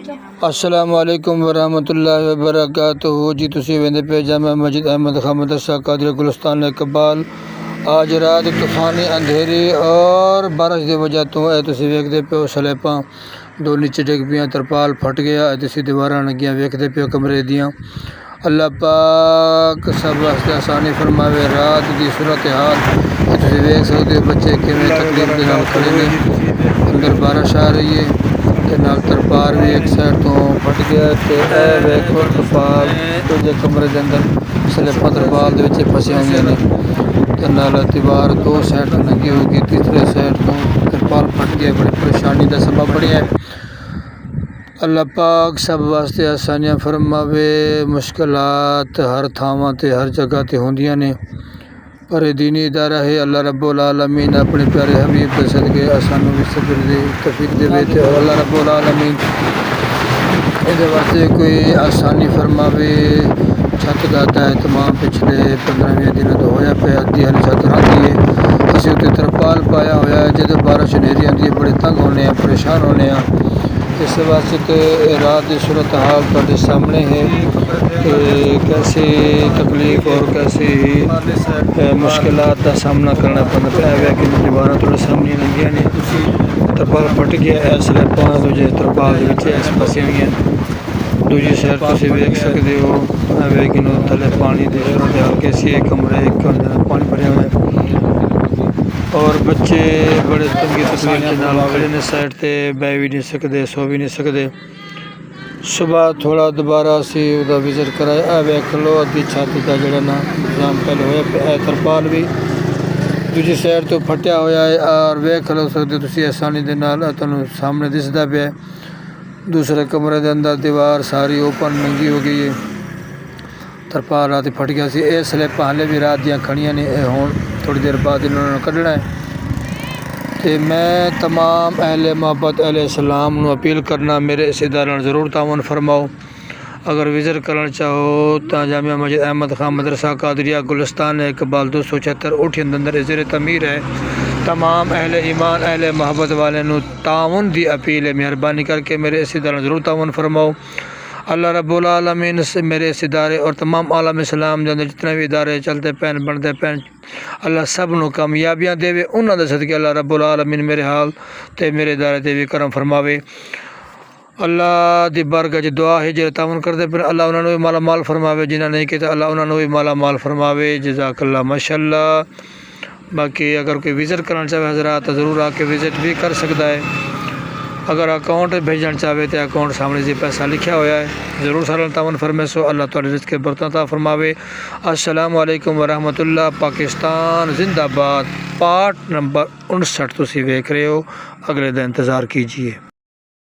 अस्सलामु अलैकुम वरहमतुल्लाहि वबरकातुहू जी। तुसीं वेंदे पे जामा मस्जिद अहमद खां मदरसा कादरी गुलिस्तान इकबाल। आज रात तूफानी अंधेरी और बारिश की वजह तो तुसीं वेखदे पे हो स्लैबां दो नीचे डिग पियां, तरपाल फट गया, तुसीं दीवारां लगियां वेखदे पे हो कमरे दियां। अल्लाह पाक सब वास्ते आसानी फरमावे। रात की सूरत हाल तुसीं वेख सकदे हो, बच्चे किवें तकलीफ दे नाल खड़े ने, अंदर बारिश आ रही है ते नाल तरपाल भी एक साइड तो फट गया ते ए वेखो तरपाल दूजे कमरे के अंदर स्लैबां तरपाल दे विच फसी हुई ने ते नाल दीवार दो साइड तो लगी होगी, तीसरे साइड तो तरपाल फट गया। बड़ी परेशानी का सबब बनिया है। अल्लाह पाक सब वास्ते आसानियां फरमावे। मुश्किलात हर थावां ते हर जगह ते होंदियां ने, पर दीनी इदारा है। अल्लाह रब्बुल आलमीन अपने प्यारे हबीब के सदके सानू भी सब्र दे तौफीक देवे ते अल्लाह रब्बुल आलमीन इहदे वास्ते कोई आसानी फरमावे। छत का एहतमाम पिछले 15-20 दिनों तो होया पे, अद्धी हाली छत रही है, असीं उत्ते तरपाल पाया होया है। जो बारिश हनेरी आती है बड़े तंग होने, परेशान होने। इस वास्ते तो रात की सूरत हाल तुहाडे सामने है कि कैसी तकलीफ और कैसी मुश्किलात का सामना करना पैंदा है। कि दीवारां तुहाडे सामने लगियां ने, तरपाल फट गया, स्लैबां दूजे तरपाल दे विच इस फसी हुई हैं। दूजी साइड तुसीं वेख सकदे हो कि थले पानी की सूरत हाल कैसी है। कमरे एक पानी भरिया हुआ है और बच्चे बड़े तंगी तकलीफ के नाल खड़े ने साइड ते, बह भी नहीं सकते, सो भी नहीं सकते। सुबह थोड़ा दोबारा असी उहदा विजिट कराया, वेख लो अद्धी छत का जड़ा ना जाम पहले होया तरपाल भी दूजी साइड तो फटिया होया है और वेख लो सकते तुसीं आसानी दे नाल तुहानूं सामने दिसदा पिया। दूसरे कमरे के अंदर दीवार सारी ओपन नंगी हो गई है, तरपाल रात फट गया सी। ये स्लैबां हाले भी रात दियां खड़ियां ने, हुण थोड़ी देर बाद इन्होंने कढ़ना है। तो मैं तमाम अहले मोहब्बत अहले इस्लाम नूं अपील करना, मेरे इस इदारे नाल जरूर तावन फरमाओ। अगर विजिट करना चाहो तो जामिया मस्जिद अहमद खां मदरसा कादरिया गुलिस्तान इकबाल 276 उठियन अंदर ज़ेर तमीर है। तमाम अहले ईमान अहले मोहब्बत वाले नूं तावन दी अपील है, मेहरबानी करके मेरे इस इदारे जरूर तावन फरमाओ। अल्लाह रब्बुल आलमीन से मेरे इस इदारे और तमाम आलम इस्लाम के अंदर जितने भी इदारे चलते पैन बनते पैन, अल्लाह सब नूं कामयाबियाँ देवे। उन्हां दे सदके अल्लाह रब्बुल आलमीन मेरे हाल ते मेरे इदारे ते भी करम फरमावे। अल्लाह दी बारगाह च दुआ है, जो तावन करते पे अल्लाह उन्होंने भी माला माल फरमावे, जिन्हें नहीं किया अल्लाह उन्होंने भी माला माल फरमावे। जज़ाकल्लाह माशाअल्लाह। बाकी अगर कोई विजिट करना चाहे हज़रात तो ज़रूर आके विजिट भी कर सकता है। अगर अकाउंट भेजना चाहे तो अकाउंट सामने जी पैसा लिखा हुआ है, ज़रूर सारा तावन फरमे सो। अल्लाह तुहाडे रिज़्क़ के बरकत अता फरमावे। अस्सलामु अलैकुम वरहमतुल्लाह। पाकिस्तान जिंदाबाद। पार्ट नंबर 59 तुसीं वेख रहे हो, अगले दिन इंतज़ार कीजिए।